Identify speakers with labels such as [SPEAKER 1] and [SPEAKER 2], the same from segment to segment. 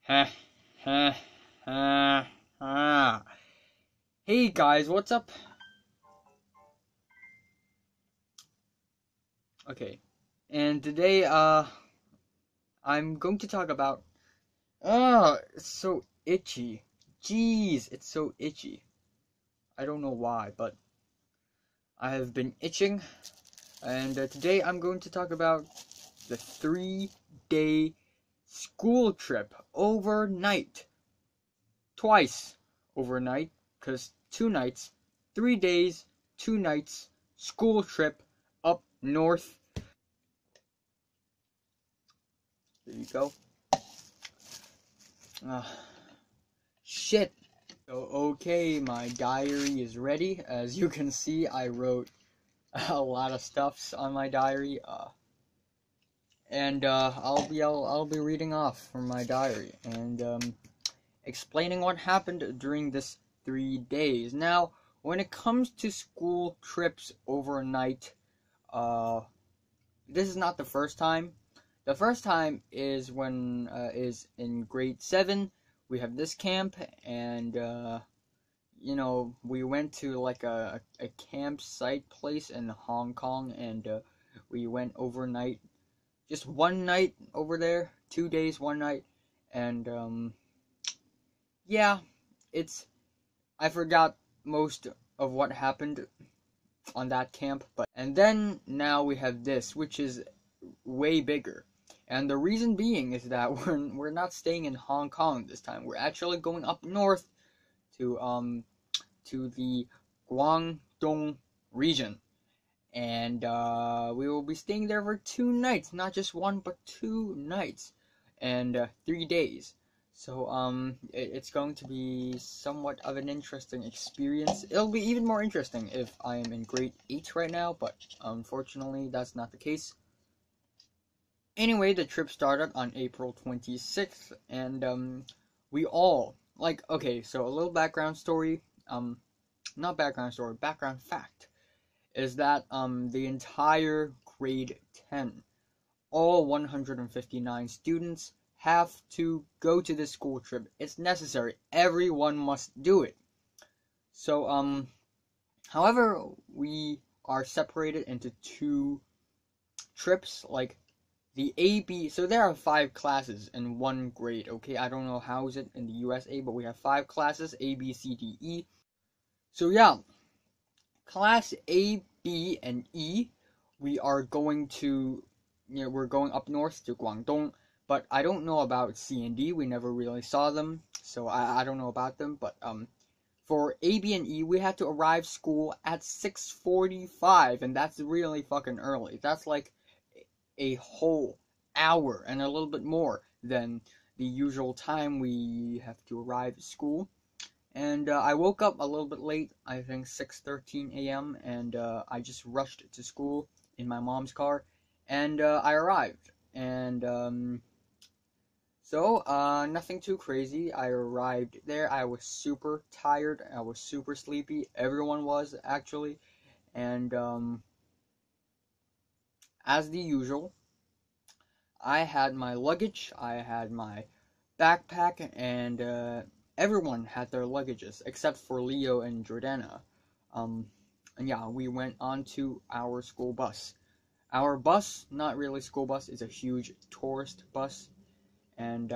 [SPEAKER 1] Ha, ha, ha, ha. Hey guys, what's up? Okay, and today, I'm going to talk about, it's so itchy. Jeez, it's so itchy. I don't know why, but I have been itching, and today I'm going to talk about the 3-day school trip overnight. Twice overnight, because 2 nights, 3 days, 2 nights, school trip up north. There you go. Shit. So, okay, my diary is ready. As you can see, I wrote a lot of stuffs on my diary. I'll be reading off from my diary and explaining what happened during this 3 days. Now, when it comes to school trips overnight, this is not the first time. The first time is when is in grade 7. We have this camp, and we went to like a campsite place in Hong Kong, and we went overnight, just one night over there, 2 days, 1 night, and yeah, I forgot most of what happened on that camp, and then now we have this, which is way bigger. And the reason being is that we're not staying in Hong Kong this time. We're actually going up north to the Guangdong region, and we will be staying there for 2 nights, not just 1 but 2 nights, and 3 days. So it's going to be somewhat of an interesting experience. It'll be even more interesting if I am in grade 8 right now, but unfortunately that's not the case. Anyway, the trip started on April 26th, and we all, okay, so a little background story, not background story, background fact, is that the entire grade 10, all 159 students have to go to this school trip. It's necessary. Everyone must do it. So, however, we are separated into 2 trips, like the AB, so there are 5 classes in 1 grade, okay? I don't know how is it in the USA, but we have 5 classes, A, B, C, D, E. So yeah, class A, B, and E, we are going to, we're going up north to Guangdong, but I don't know about C and D. We never really saw them, so I don't know about them, but for A, B, and E, we had to arrive school at 6:45, and that's really fucking early. That's like a whole hour and a little bit more than the usual time we have to arrive at school. And I woke up a little bit late, I think 6:13 a.m., and I just rushed to school in my mom's car, and I arrived. And so nothing too crazy. I arrived there. I was super tired. I was super sleepy. Everyone was, actually. And as the usual, I had my luggage, I had my backpack, and everyone had their luggages except for Leo and Jordana. And yeah, we went on to our school bus. Our bus, not really school bus, is a huge tourist bus, and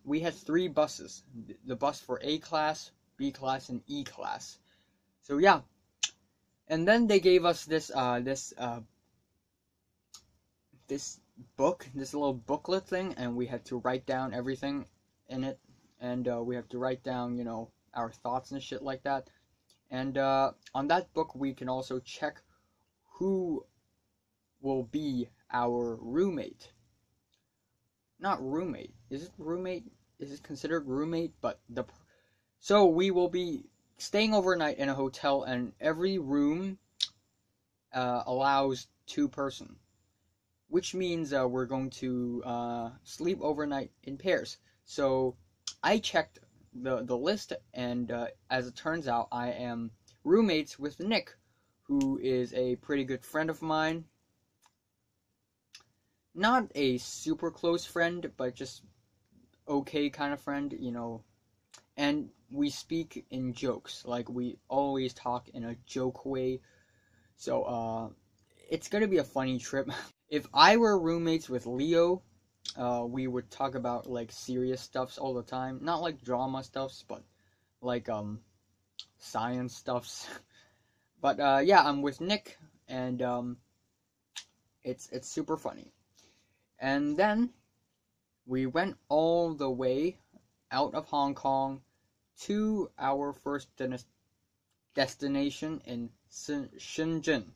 [SPEAKER 1] we had 3 buses: the bus for A class, B class, and E class. So yeah, and then they gave us this book, this little booklet thing, and we had to write down everything in it, and we have to write down, our thoughts and shit like that. And on that book, we can also check who will be our roommate. Not roommate. Is it roommate? Is it considered roommate? But so we will be staying overnight in a hotel, and every room allows 2 person, which means we're going to sleep overnight in pairs. So I checked the list, and as it turns out, I am roommates with Nick, who is a pretty good friend of mine. Not a super close friend, but just okay kind of friend, you know, and we speak in jokes. Like we always talk in a joke way. So it's gonna be a funny trip. If I were roommates with Leo, we would talk about like serious stuffs all the time. Not like drama stuffs, but like science stuffs. But yeah, I'm with Nick, and it's super funny. And then we went all the way out of Hong Kong to our first destination in Shenzhen.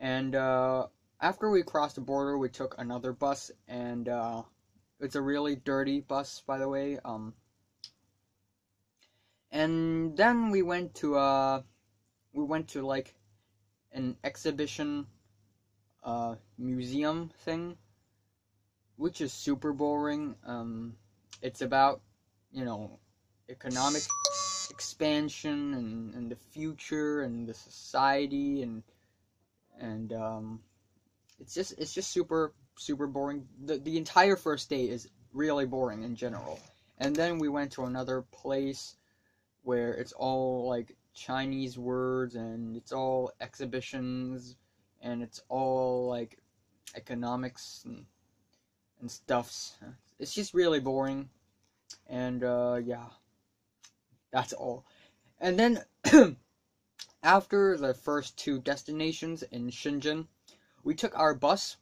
[SPEAKER 1] And after we crossed the border, we took another bus, and it's a really dirty bus, by the way. And then we went to like an exhibition museum thing, which is super boring. It's about, you know, economic expansion and the future and the society, and it's just super boring. The entire first day is really boring in general. And then we went to another place where it's all like Chinese words, and it's all exhibitions, and it's all like economics and stuffs. It's just really boring. And yeah, that's all. And then after the first two destinations in Shenzhen, we took our bus,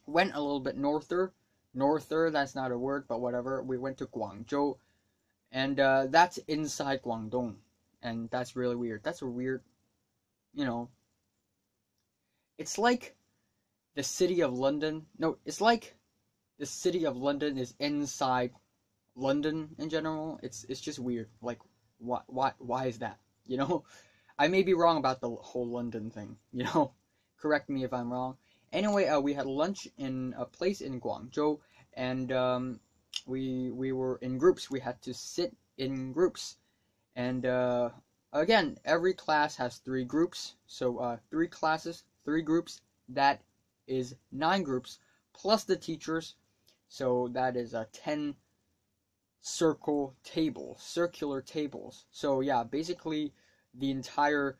[SPEAKER 1] went a little bit norther, that's not a word, but whatever. We went to Guangzhou, and that's inside Guangdong, and that's really weird. That's a weird, you know, it's like the city of London. No, it's like the city of London is inside London in general. It's just weird. Like, why is that? You know, I may be wrong about the whole London thing. You know, correct me if I'm wrong. Anyway, we had lunch in a place in Guangzhou, and we were in groups. We had to sit in groups, and again, every class has 3 groups. So 3 classes, 3 groups. That is 9 groups plus the teachers. So that is 10 circular tables. So yeah, basically the entire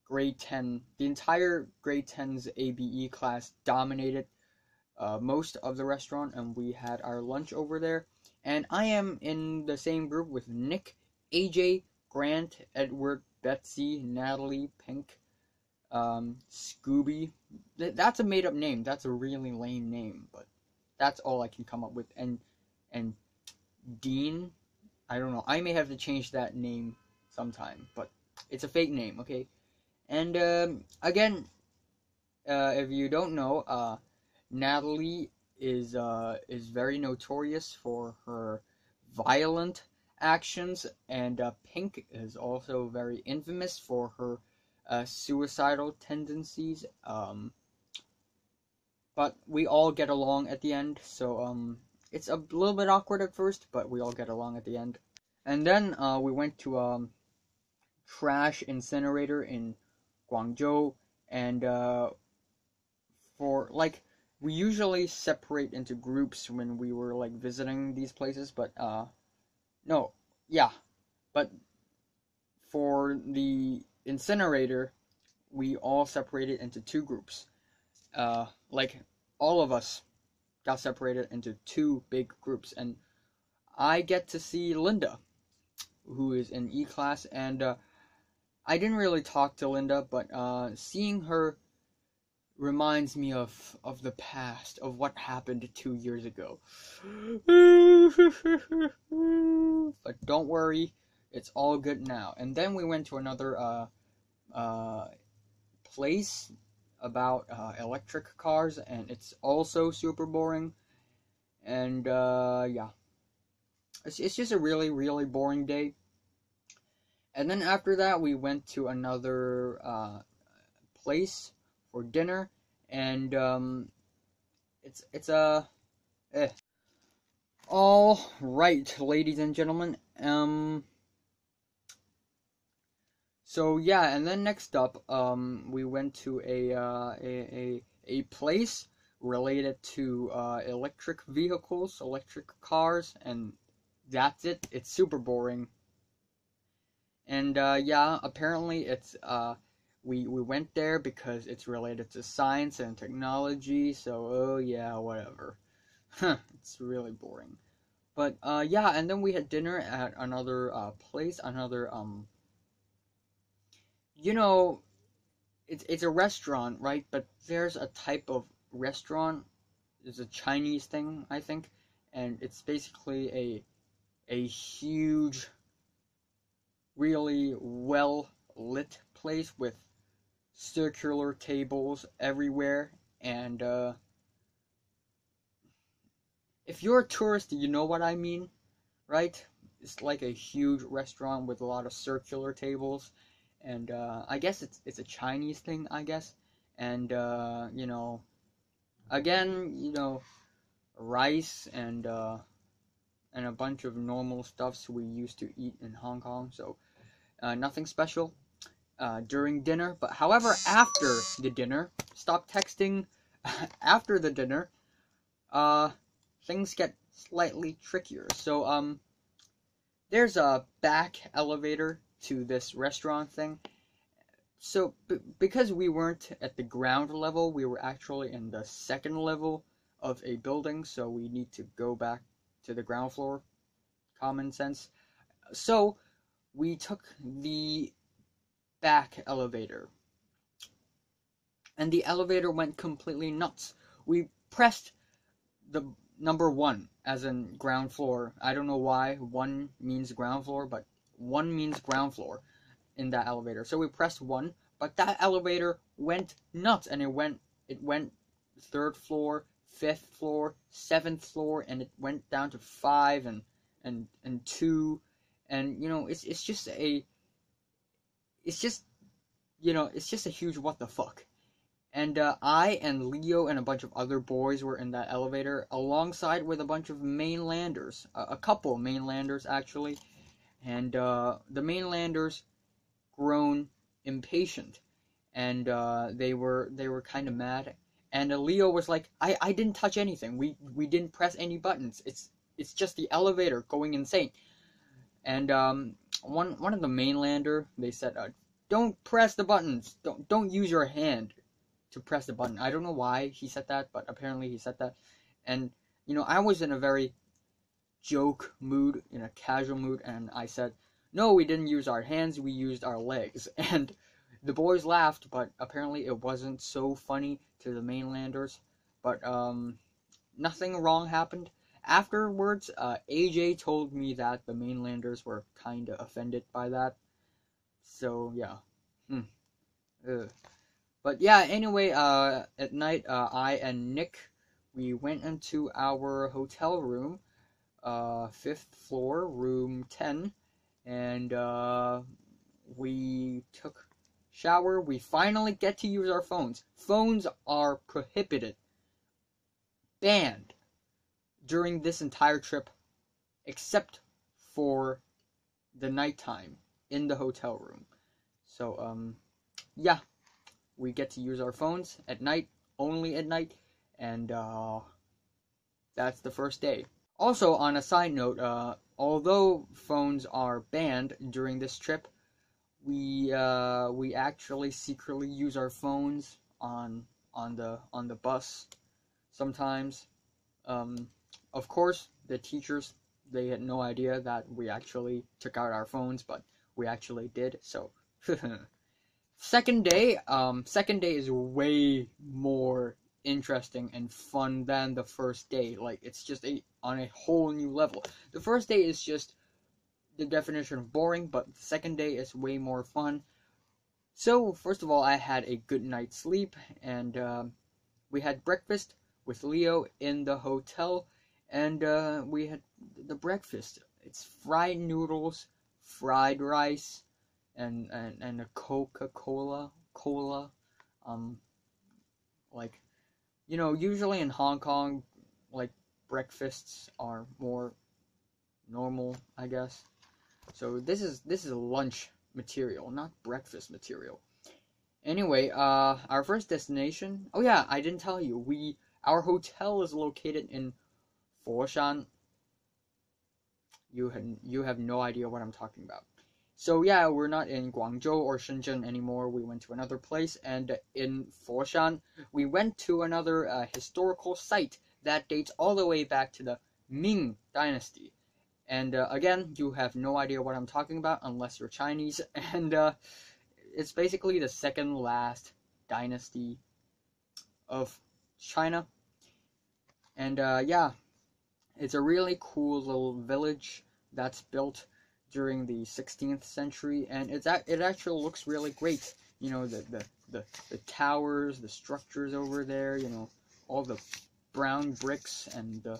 [SPEAKER 1] grade 10's ABE class dominated most of the restaurant, and we had our lunch over there. And I am in the same group with Nick, AJ, Grant, Edward, Betsy, Natalie, Pink, Scooby. That's a made up name. That's a really lame name, but that's all I can come up with. And Dean, I don't know. I may have to change that name sometime, but it's a fake name, okay? And again, if you don't know, Natalie is very notorious for her violent actions, and Pink is also very infamous for her suicidal tendencies. But we all get along at the end, so it's a little bit awkward at first, but we all get along at the end. And then we went to trash incinerator in Guangzhou, and for like we usually separate into groups when we were like visiting these places, but no, yeah, but for the incinerator, we all separated into 2 groups. Like all of us got separated into 2 big groups, and I get to see Linda, who is in E class, and I didn't really talk to Linda, but seeing her reminds me of the past, of what happened 2 years ago. But don't worry, it's all good now. And then we went to another place about electric cars, and it's also super boring. And yeah, it's just a really, really boring day. And then after that, we went to another place for dinner, and it's all right, ladies and gentlemen. So yeah, and then next up, we went to a place related to electric vehicles, electric cars, and that's it. It's super boring. And yeah, apparently it's we went there because it's related to science and technology. So oh yeah, whatever. It's really boring. But yeah, and then we had dinner at another place, another you know, it's a restaurant, right? But there's a type of restaurant. It's a Chinese thing, I think, and it's basically a huge, really well lit place with circular tables everywhere. And if you're a tourist, you know what I mean, right? It's like a huge restaurant with a lot of circular tables, and I guess it's a Chinese thing, I guess. And you know, again, you know, rice and a bunch of normal stuffs we used to eat in Hong Kong. So nothing special during dinner. But however, after the dinner, stop texting. After the dinner, uh, things get slightly trickier. So there's a back elevator to this restaurant thing. So because we weren't at the ground level, we were actually in the second level of a building. So we need to go back to the ground floor. Common sense. So we took the back elevator, and the elevator went completely nuts. We pressed the number 1 as in ground floor. I don't know why 1 means ground floor, but 1 means ground floor in that elevator. So we pressed 1, but that elevator went nuts, and it went 3rd floor, 5th floor, 7th floor, and it went down to 5 and 2, and you know, it's just a huge what the fuck. And I and Leo and a bunch of other boys were in that elevator alongside with a bunch of mainlanders, a couple mainlanders actually, and the mainlanders grown impatient, and they were kind of mad. And Leo was like, I didn't touch anything. We didn't press any buttons. It's just the elevator going insane. And one of the mainlander, they said, don't press the buttons. Don't use your hand to press the button. I don't know why he said that, but apparently he said that. And you know, I was in a very joke mood, in a casual mood, and I said, no, we didn't use our hands, we used our legs. And the boys laughed, but apparently it wasn't so funny to the mainlanders. But nothing wrong happened. Afterwards, AJ told me that the mainlanders were kind of offended by that. So yeah. But yeah, anyway, at night, I and Nick, we went into our hotel room, 5th floor, room 10, and we took shower. We finally get to use our phones. Phones are prohibited, banned during this entire trip, except for the nighttime in the hotel room. So yeah, we get to use our phones at night, only at night, and that's the first day. Also, on a side note, although phones are banned during this trip, we actually secretly use our phones on the bus sometimes. Of course, the teachers, they had no idea that we actually took out our phones, but we actually did. So second day is way more interesting and fun than the first day. Like, it's just on a whole new level. The first day is just the definition of boring, but the second day is way more fun. So first of all, I had a good night's sleep, and we had breakfast with Leo in the hotel, and we had the breakfast. It's fried noodles, fried rice, and a cola. Like, you know, usually in Hong Kong, like, breakfasts are more normal, I guess. So this is lunch material, not breakfast material. Anyway, our first destination. Oh yeah, I didn't tell you. We Our hotel is located in Foshan. You have no idea what I'm talking about. So yeah, we're not in Guangzhou or Shenzhen anymore. We went to another place, and in Foshan, we went to another historical site that dates all the way back to the Ming Dynasty. And again, you have no idea what I'm talking about unless you're Chinese, and it's basically the second last dynasty of China. And yeah, it's a really cool little village that's built during the 16th century, and it actually looks really great. You know, the towers, the structures over there, you know, all the brown bricks and the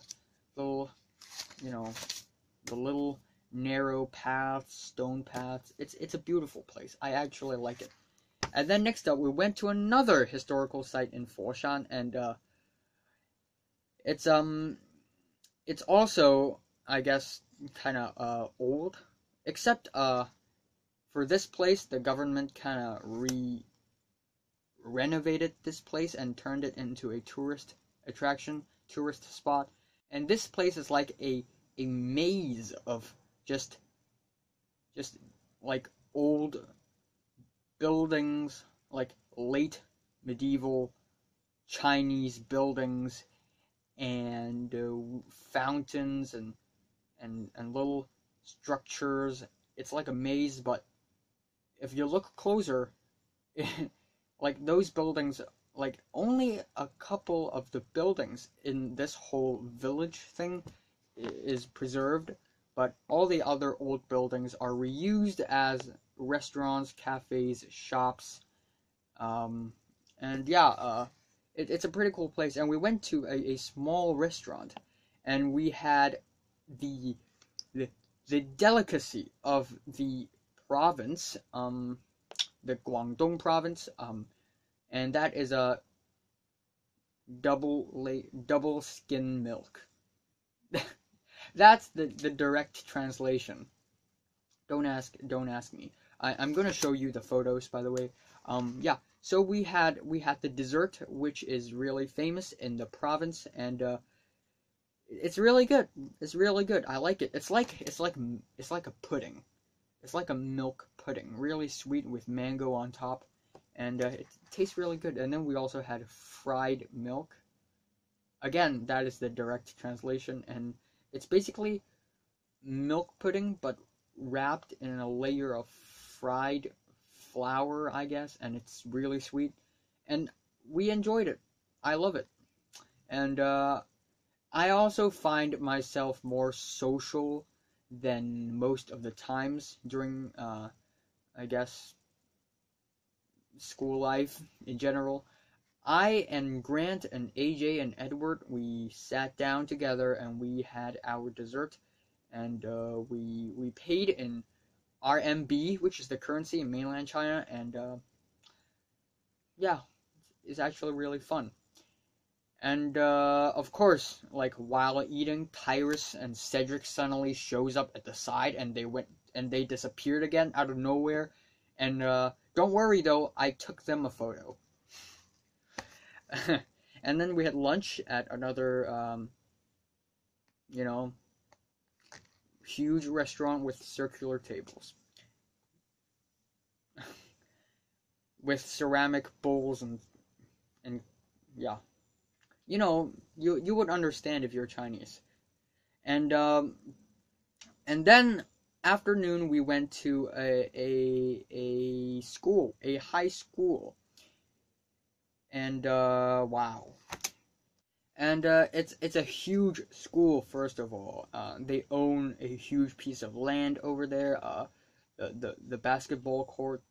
[SPEAKER 1] little, you know, the little narrow paths, stone paths. It's a beautiful place. I actually like it. And then next up, we went to another historical site in Foshan, and it's also, I guess, kind of old, except for this place, the government kind of renovated this place and turned it into a tourist attraction, tourist spot. And this place is like a maze of just like old buildings, like late medieval Chinese buildings, and fountains and little structures. It's like a maze, but if you look closer, like those buildings, like only a couple of the buildings in this whole village thing is preserved, but all the other old buildings are reused as restaurants, cafes, shops, and yeah, it's a pretty cool place. And we went to a small restaurant, and we had the the delicacy of the province, the Guangdong province, and that is a double skin milk. That's the direct translation. Don't ask me. I'm gonna show you the photos, by the way. Yeah. So we had the dessert, which is really famous in the province, and it's really good. It's really good. I like it. It's like a pudding. It's like a milk pudding, really sweet with mango on top, and it tastes really good. And then we also had fried milk. Again, that is the direct translation, and it's basically milk pudding, but wrapped in a layer of fried flour, I guess, and it's really sweet. And we enjoyed it. I love it. And I also find myself more social than most of the times during, I guess, school life in general. I and Grant and AJ and Edward, we sat down together and we had our dessert, and we paid in RMB, which is the currency in mainland China, and yeah, it's actually really fun. And of course, like while eating, Tyrus and Cedric suddenly shows up at the side, and they disappeared again out of nowhere. And don't worry though, I took them a photo. And then we had lunch at another, you know, huge restaurant with circular tables, with ceramic bowls and yeah, you know, you would understand if you're Chinese. And then afternoon we went to a school, a high school, and wow. And it's a huge school. First of all, they own a huge piece of land over there. The basketball court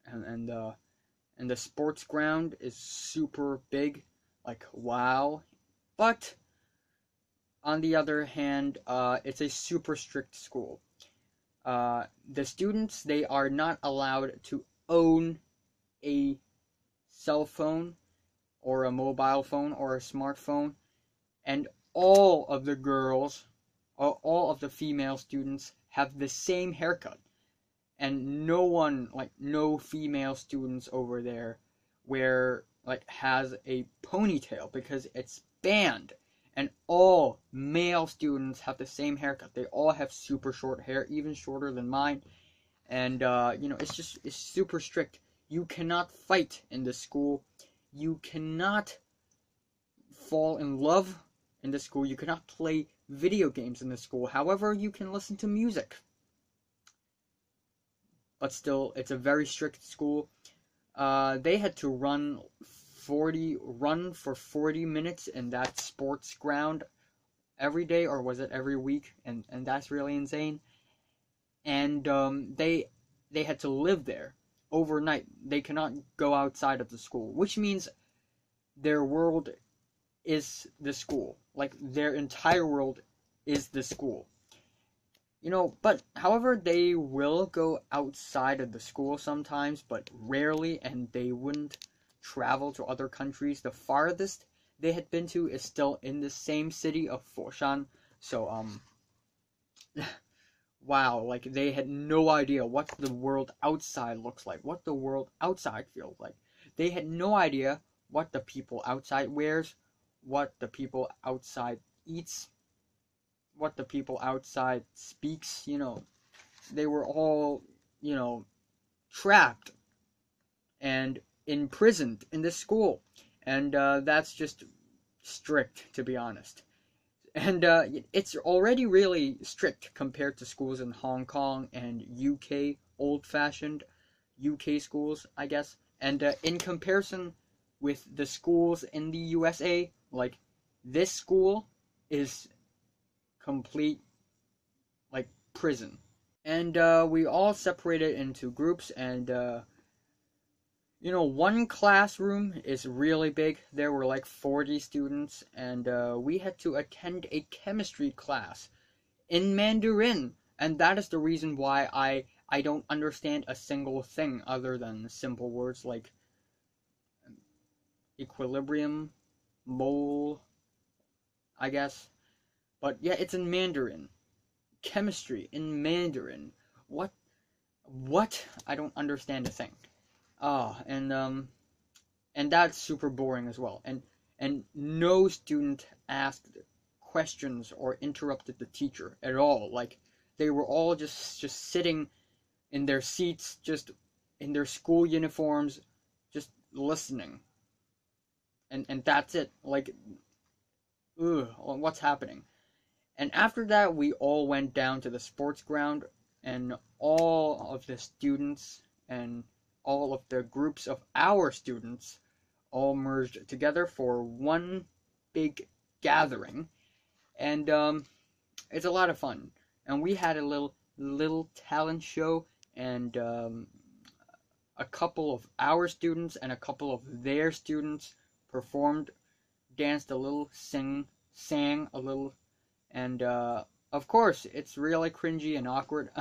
[SPEAKER 1] and the sports ground is super big. Like wow. But on the other hand, it's a super strict school. The students, they are not allowed to own a cell phone or a mobile phone or a smartphone, and all of the girls, or all of the female students have the same haircut, and no female students over there has a ponytail, because it's banned. And all male students have the same haircut. They all have super short hair, even shorter than mine. And it's super strict. You cannot fight in this school. You cannot fall in love in this school. You cannot play video games in this school. However, you can listen to music. But still, it's a very strict school. They had to run for 40 minutes in that sports ground every day, or was it every week? And that's really insane. And they had to live there overnight. They cannot go outside of the school, which means their world is the school. Like, their entire world is the school. But however, they will go outside of the school sometimes, but rarely, and they wouldn't travel to other countries. The farthest they had been to is still in the same city of Foshan. So, wow, like, they had no idea what the world outside looks like, what the world outside feels like. They had no idea what the people outside wears, what the people outside eats, what the people outside speaks. They were all, trapped and imprisoned in this school. And that's just strict, to be honest. And it's already really strict compared to schools in Hong Kong and UK, old-fashioned UK schools, I guess. And in comparison with the schools in the USA, like, this school is complete, like, prison. And we all separated into groups, and one classroom is really big. There were like 40 students, and we had to attend a chemistry class in Mandarin. And that is the reason why I don't understand a single thing other than simple words like equilibrium, mole, I guess. But yeah, it's in Mandarin. Chemistry in Mandarin. What? I don't understand a thing. And that's super boring as well. And no student asked questions or interrupted the teacher at all. Like, they were all just sitting in their seats, just in their school uniforms, just listening. And that's it. Like, what's happening? And after that, we all went down to the sports ground, and all of the students and all of the groups of our students all merged together for one big gathering. And it's a lot of fun. And we had a little talent show, and a couple of our students and a couple of their students performed, danced a little, sang a little. And, of course, it's really cringy and awkward.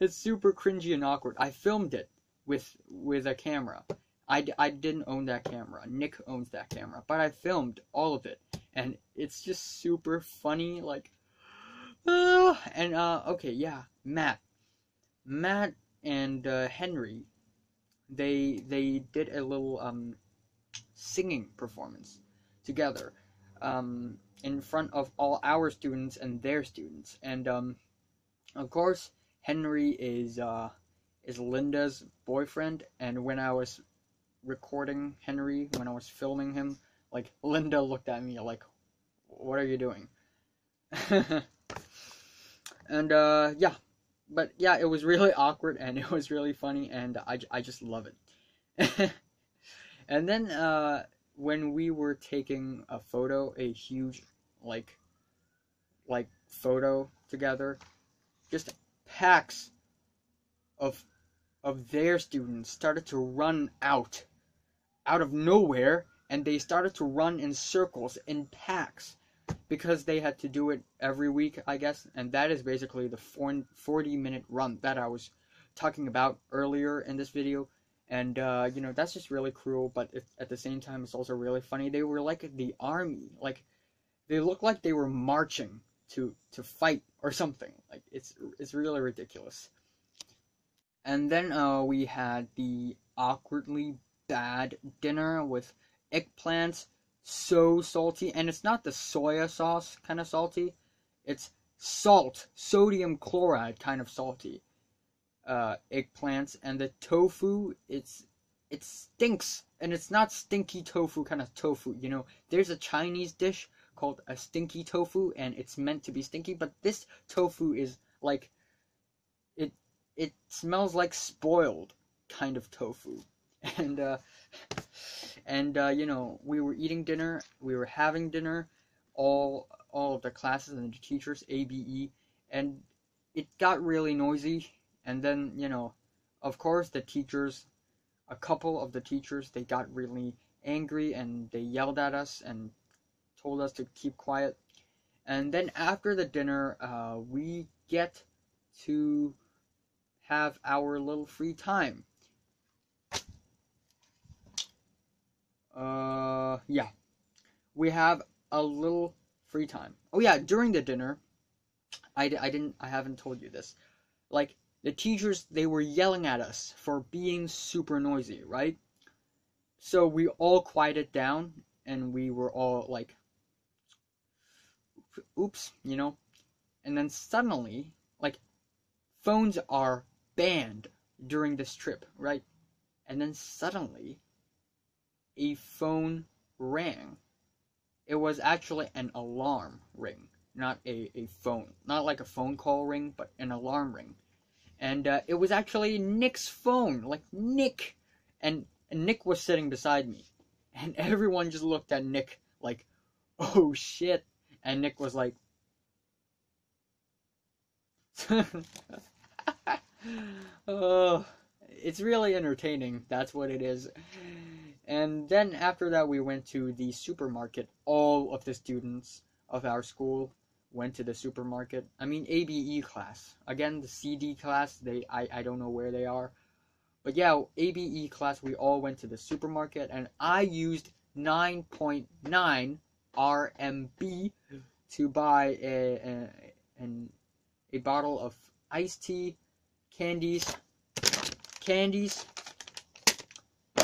[SPEAKER 1] It's super cringy and awkward. I filmed it with a camera. I didn't own that camera. Nick owns that camera. But I filmed all of it. And it's just super funny. Like, okay, yeah. Matt and Henry, they did a little singing performance together. In front of all our students and their students. And of course, Henry is Linda's boyfriend, and when I was recording Henry, when I was filming him, like, Linda looked at me like, what are you doing? And yeah, but yeah, it was really awkward, and it was really funny, and I just love it. And then when we were taking a photo, a huge like photo together, just packs of their students started to run out of nowhere, and they started to run in circles in packs because they had to do it every week, I guess. And that is basically the 40-minute run that I was talking about earlier in this video. And that's just really cruel, but at the same time it's also really funny. They were like the army, like, they looked like they were marching to fight or something. Like, it's really ridiculous. And then we had the awkwardly bad dinner with eggplants, so salty, and it's not the soya sauce kind of salty. It's salt, sodium chloride kind of salty. Eggplants, and the tofu, it stinks, and it's not stinky tofu kind of tofu. You know, there's a Chinese dish called a stinky tofu, and it's meant to be stinky, but this tofu is like it. It smells like spoiled kind of tofu, and you know, we were eating dinner, we were having dinner, all of the classes and the teachers, ABE, and it got really noisy. And then, you know, of course, a couple of the teachers, they got really angry and they yelled at us and told us to keep quiet. And then after the dinner, we get to have our little free time. Yeah, we have a little free time. Oh yeah, during the dinner, I haven't told you this. Like, the teachers, they were yelling at us for being super noisy, right? So we all quieted down, and we were all like, oops, you know? And then suddenly, like, phones are banned during this trip, right? And then suddenly, a phone rang. It was actually an alarm ring, not a phone. Not like a phone call ring, but an alarm ring. And it was actually Nick's phone, like Nick. And Nick was sitting beside me. And everyone just looked at Nick like, oh shit. And Nick was like, oh, it's really entertaining. That's what it is. And then after that, we went to the supermarket. All of the students of our school went to the supermarket. I mean, ABE class. Again, the CD class, I don't know where they are. But yeah, ABE class, we all went to the supermarket, and I used 9.9 RMB to buy a bottle of iced tea, candies,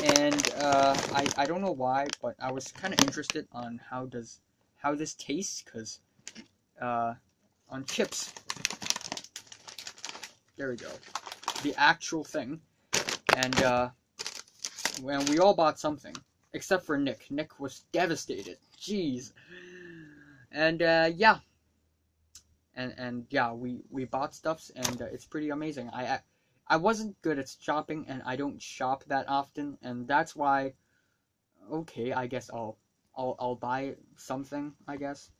[SPEAKER 1] and I don't know why, but I was kind of interested on how this tastes, because on chips. There we go. The actual thing. And when we all bought something, except for Nick. Nick was devastated. Jeez. And yeah. And yeah, we bought stuffs, and it's pretty amazing. I wasn't good at shopping, and I don't shop that often, and that's why, okay, I guess I'll buy something, I guess.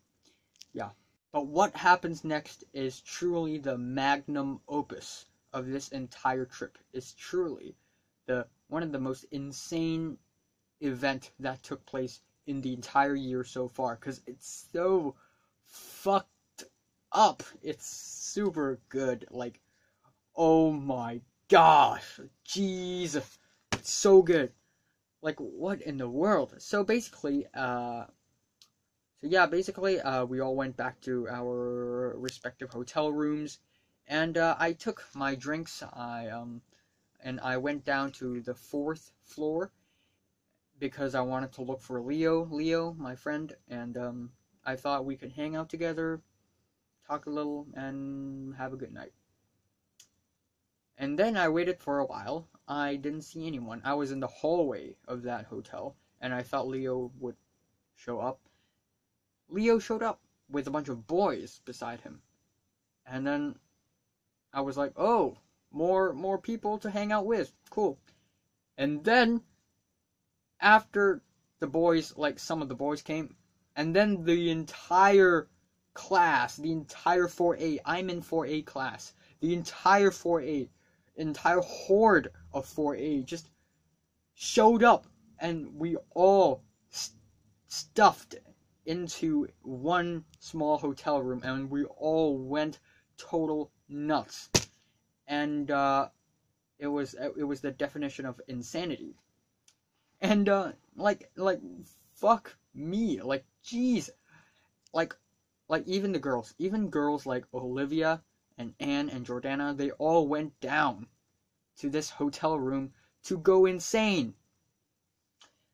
[SPEAKER 1] Yeah. But what happens next is truly the magnum opus of this entire trip. It's truly one of the most insane event that took place in the entire year so far, because it's so fucked up. It's super good. Like, oh my gosh, jeez, it's so good. Like, what in the world? So basically, we all went back to our respective hotel rooms, and I took my drinks. And I went down to the 4th floor because I wanted to look for Leo, my friend, and I thought we could hang out together, talk a little, and have a good night. And then I waited for a while. I didn't see anyone. I was in the hallway of that hotel, and I thought Leo would show up. Leo showed up with a bunch of boys beside him. And then I was like, oh, more people to hang out with. Cool. And then after the boys, like some of the boys came, and then the entire class, the entire 4A, I'm in 4A class, the entire 4A, entire horde of 4A just showed up, and we all stuffed into one small hotel room, and we all went total nuts. And it was the definition of insanity. And like fuck me, like jeez, like even girls like Olivia and Anne and Jordana, they all went down to this hotel room to go insane.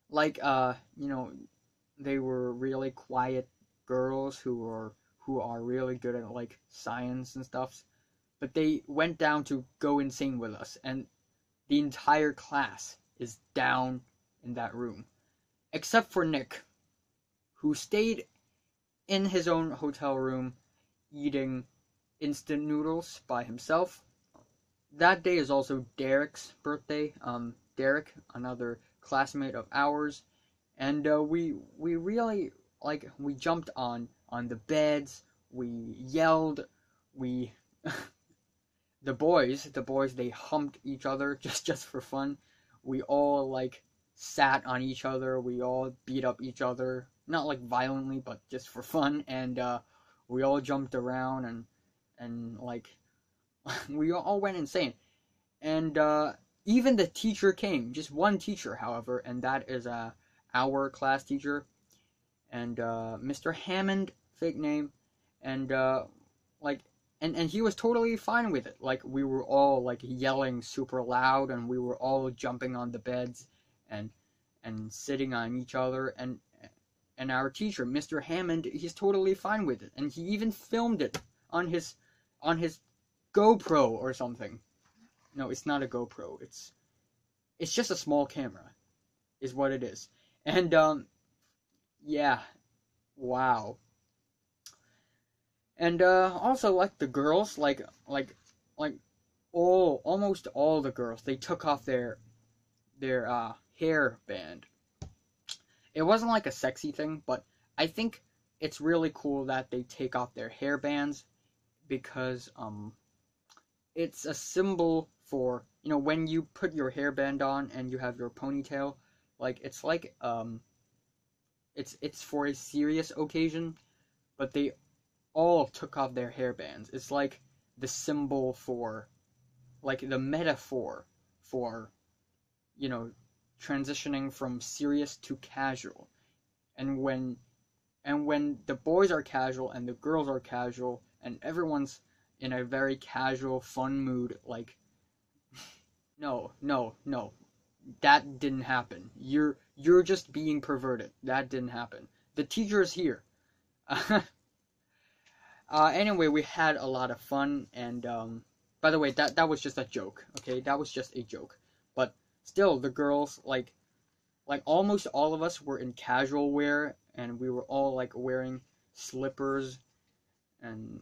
[SPEAKER 1] Like you know, they were really quiet girls who are really good at like science and stuff. But they went down to go insane with us, and the entire class is down in that room, except for Nick, who stayed in his own hotel room eating instant noodles by himself. That day is also Derek's birthday. Derek, another classmate of ours, and we really like we jumped on the beds, we yelled, we the boys they humped each other just for fun. We all like sat on each other, we all beat up each other, not like violently, but just for fun, and we all jumped around and like we all went insane. And even the teacher came, just one teacher, however, and that is our class teacher, and Mr. Hammond, fake name, and like and he was totally fine with it. Like we were all like yelling super loud, and we were all jumping on the beds and sitting on each other, and our teacher, Mr. Hammond, he's totally fine with it, and he even filmed it on his GoPro or something. No, it's not a GoPro. It's just a small camera, is what it is. And yeah, wow. And also like the girls, like almost all the girls, they took off their hair band. It wasn't like a sexy thing, but I think it's really cool that they take off their hair bands because it's a symbol for, you know, when you put your hairband on and you have your ponytail, like it's for a serious occasion, but they all took off their hairbands. It's like the symbol for, like the metaphor for, you know, transitioning from serious to casual. And when the boys are casual and the girls are casual and everyone's in a very casual, fun mood, like, no, that didn't happen. You're just being perverted. That didn't happen. The teacher is here. Anyway, we had a lot of fun, and by the way, that was just a joke. Okay, that was just a joke. But still, the girls, like almost all of us were in casual wear, and we were all like wearing slippers, and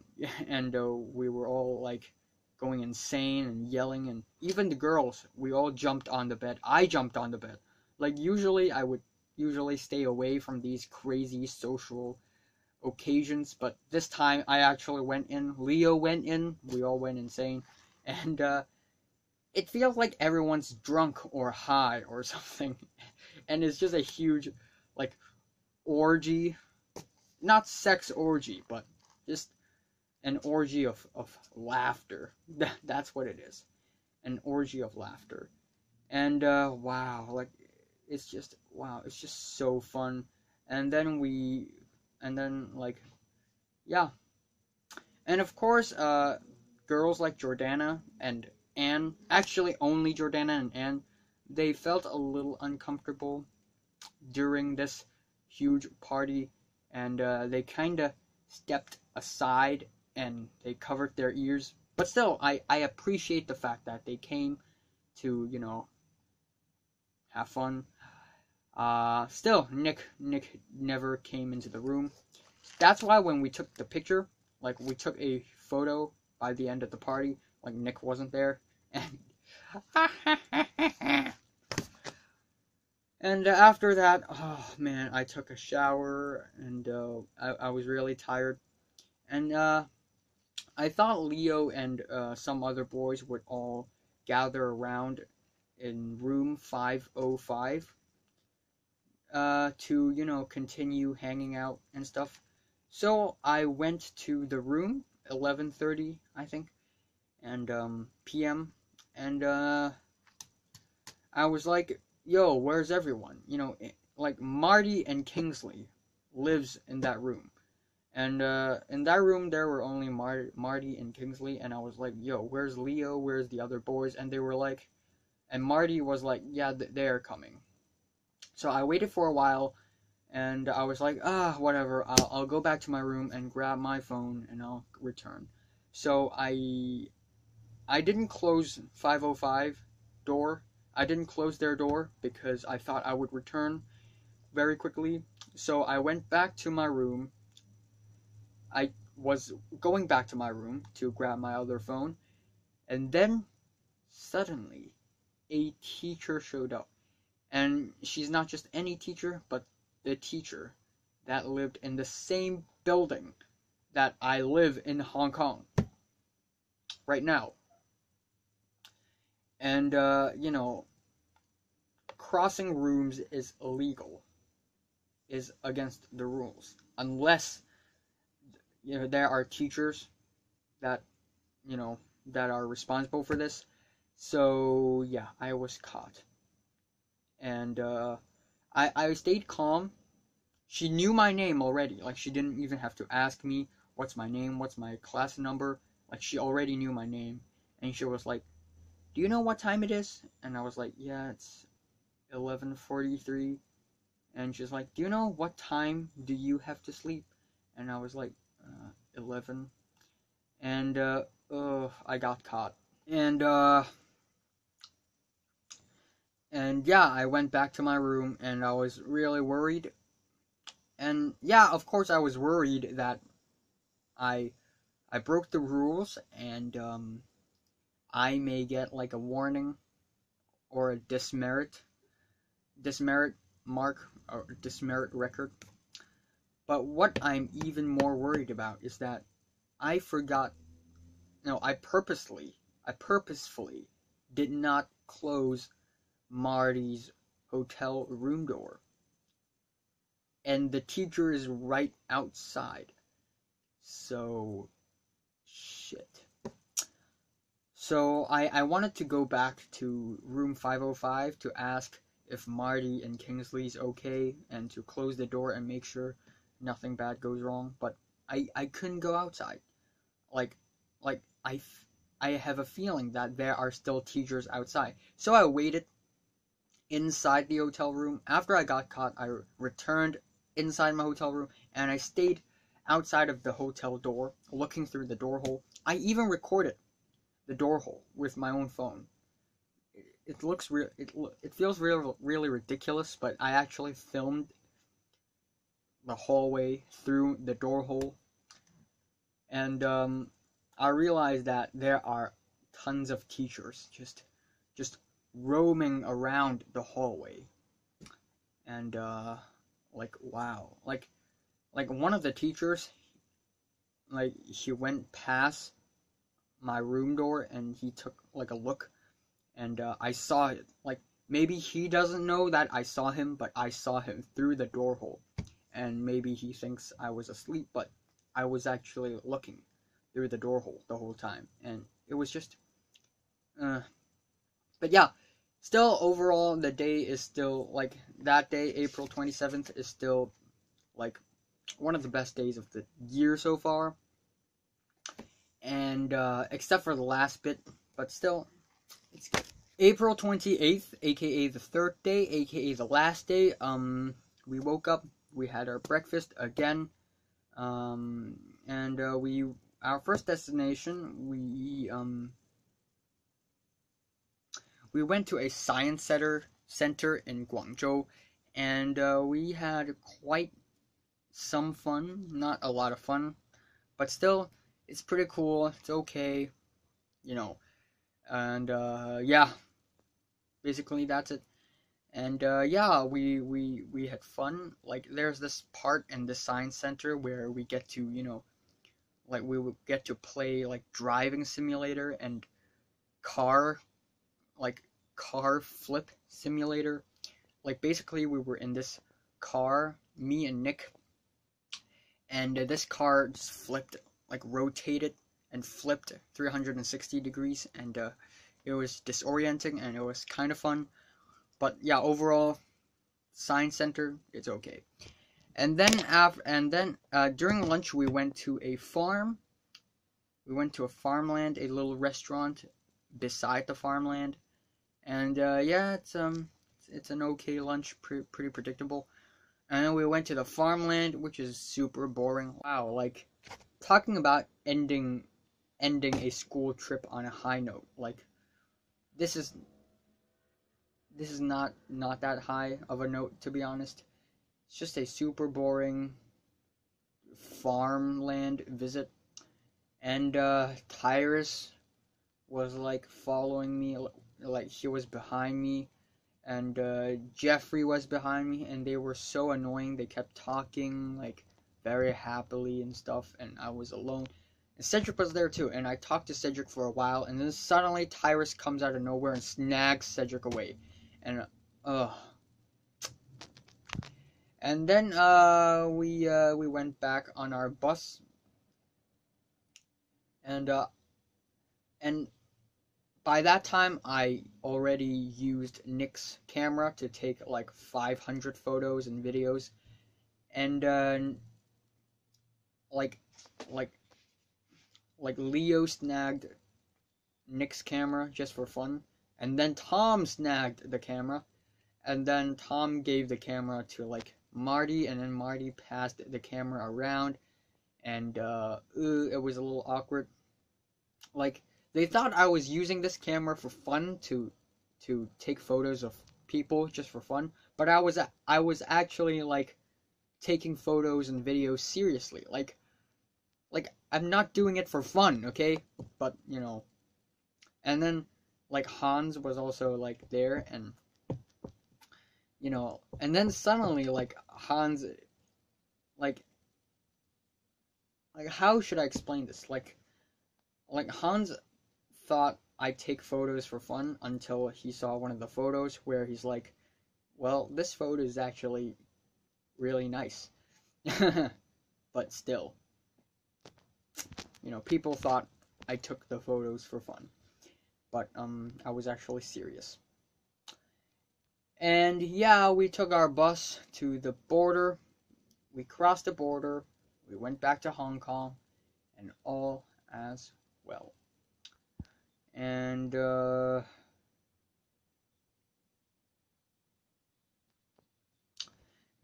[SPEAKER 1] we were all like going insane and yelling, and even the girls, we all jumped on the bed. I jumped on the bed. Like usually I would stay away from these crazy social occasions, but this time I actually went in. Leo went in. We all went insane, and it feels like everyone's drunk or high or something, and it's just a huge like orgy, not sex orgy, but just an orgy of laughter. That's what it is, an orgy of laughter. And wow, like it's just so fun. And then like, yeah, and of course girls like Jordana and Anne, actually only Jordana and Anne, they felt a little uncomfortable during this huge party, and they kind of stepped aside and they covered their ears. But still, I appreciate the fact that they came to, you know, have fun. Still, Nick never came into the room. That's why when we took the picture, like we took a photo by the end of the party, like Nick wasn't there, and and after that, oh man, I took a shower, and I was really tired, and I thought Leo and some other boys would all gather around in room 505 to, you know, continue hanging out and stuff. So I went to the room 11:30, I think, and p.m. and I was like, "Yo, where's everyone?" You know, like Marty and Kingsley lives in that room. And in that room, there were only Marty and Kingsley, and I was like, "Yo, where's Leo? Where's the other boys?" And they were like, and Marty was like, "Yeah, they're coming." So I waited for a while, And I was like, whatever. I'll go back to my room and grab my phone and I'll return. So I didn't close 505 door. I didn't close their door because I thought I would return very quickly. So I went back to my room. I was going back to my room to grab my other phone, and then suddenly a teacher showed up. And she's not just any teacher, but the teacher that lived in the same building that I live in Hong Kong right now. And, crossing rooms is illegal, is against the rules, unless, there are teachers that, that are responsible for this. So, yeah, I was caught. And, I stayed calm. She knew my name already. Like, she didn't even have to ask me, what's my name, what's my class number. Like, she already knew my name. And she was like, do you know what time it is? And I was like, yeah, it's 11:43. And she's like, do you know what time do you have to sleep? And I was like, 11. And, I got caught. And yeah, I went back to my room and I was really worried. And yeah, of course I was worried that I broke the rules and I may get like a warning or a dismerit mark or dismerit record. But what I'm even more worried about is that I forgot, I purposefully did not close Marty's hotel room door. And the teacher is right outside. So, shit. So, I wanted to go back to room 505 to ask if Marty and Kingsley's okay and to close the door and make sure nothing bad goes wrong. But I couldn't go outside. Like I have a feeling that there are still teachers outside. So I waited inside the hotel room. After I got caught, I returned inside my hotel room and I stayed outside of the hotel door looking through the door hole. I even recorded the door hole with my own phone. It looks real. It feels really ridiculous, but I actually filmed the hallway through the door hole, and I realized that there are tons of teachers just roaming around the hallway, and like wow, like one of the teachers, like he went past my room door and he took like a look, and I saw it. Like maybe he doesn't know that I saw him, but I saw him through the door hole, and maybe he thinks I was asleep, but I was actually looking through the door hole the whole time, and it was just but yeah, still overall the day is still like that day, April 27th, is still like one of the best days of the year so far. And except for the last bit, but still it's good. April 28th, aka the third day, aka the last day, we woke up, we had our breakfast again, and our first destination, we went to a science center in Guangzhou, and we had quite some fun. Not a lot of fun, but still, it's pretty cool. It's okay, and yeah, basically that's it. And yeah, we had fun. Like there's this part in the science center where we get to, like we would get to play like driving simulator and car flip simulator. Like basically we were in this car, me and Nick, and this car just flipped, like rotated and flipped 360 degrees, and it was disorienting and it was kind of fun. But yeah, overall, science center, it's okay. And then during lunch we went to a farm. We went to a farmland, a little restaurant beside the farmland, and yeah, it's an okay lunch, pretty predictable. And then we went to the farmland, which is super boring. Wow, like, talking about ending a school trip on a high note. Like, this is not that high of a note, to be honest. It's just a super boring farmland visit. And Tyrus was like following me, like he was behind me, and Jeffrey was behind me, and they were so annoying. They kept talking like very happily and stuff, and I was alone. And Cedric was there too, and I talked to Cedric for a while, and then suddenly Tyrus comes out of nowhere and snags Cedric away. And and then we went back on our bus, and by that time I already used Nick's camera to take like 500 photos and videos, and like like Leo snagged Nick's camera just for fun, and then Tom snagged the camera, and then Tom gave the camera to like Marty, and then Marty passed the camera around, and it was a little awkward. Like, they thought I was using this camera for fun to take photos of people just for fun, but I was actually like taking photos and videos seriously. Like I'm not doing it for fun, okay? But you know, and then like Hans was also like there, and you know, and then suddenly like Hans, like how should I explain this? Like Hans thought I take photos for fun until he saw one of the photos where he's like, well, this photo is actually really nice. But still, you know, people thought I took the photos for fun, but I was actually serious. And yeah, we took our bus to the border. We crossed the border. We went back to Hong Kong, and all as well. And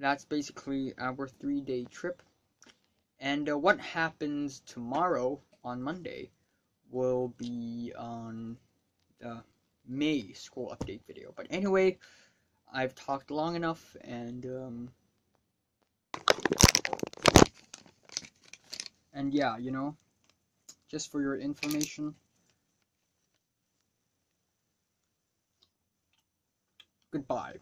[SPEAKER 1] that's basically our 3-day trip. And what happens tomorrow on Monday will be on the May school update video. But anyway, I've talked long enough, and yeah, you know, just for your information, goodbye.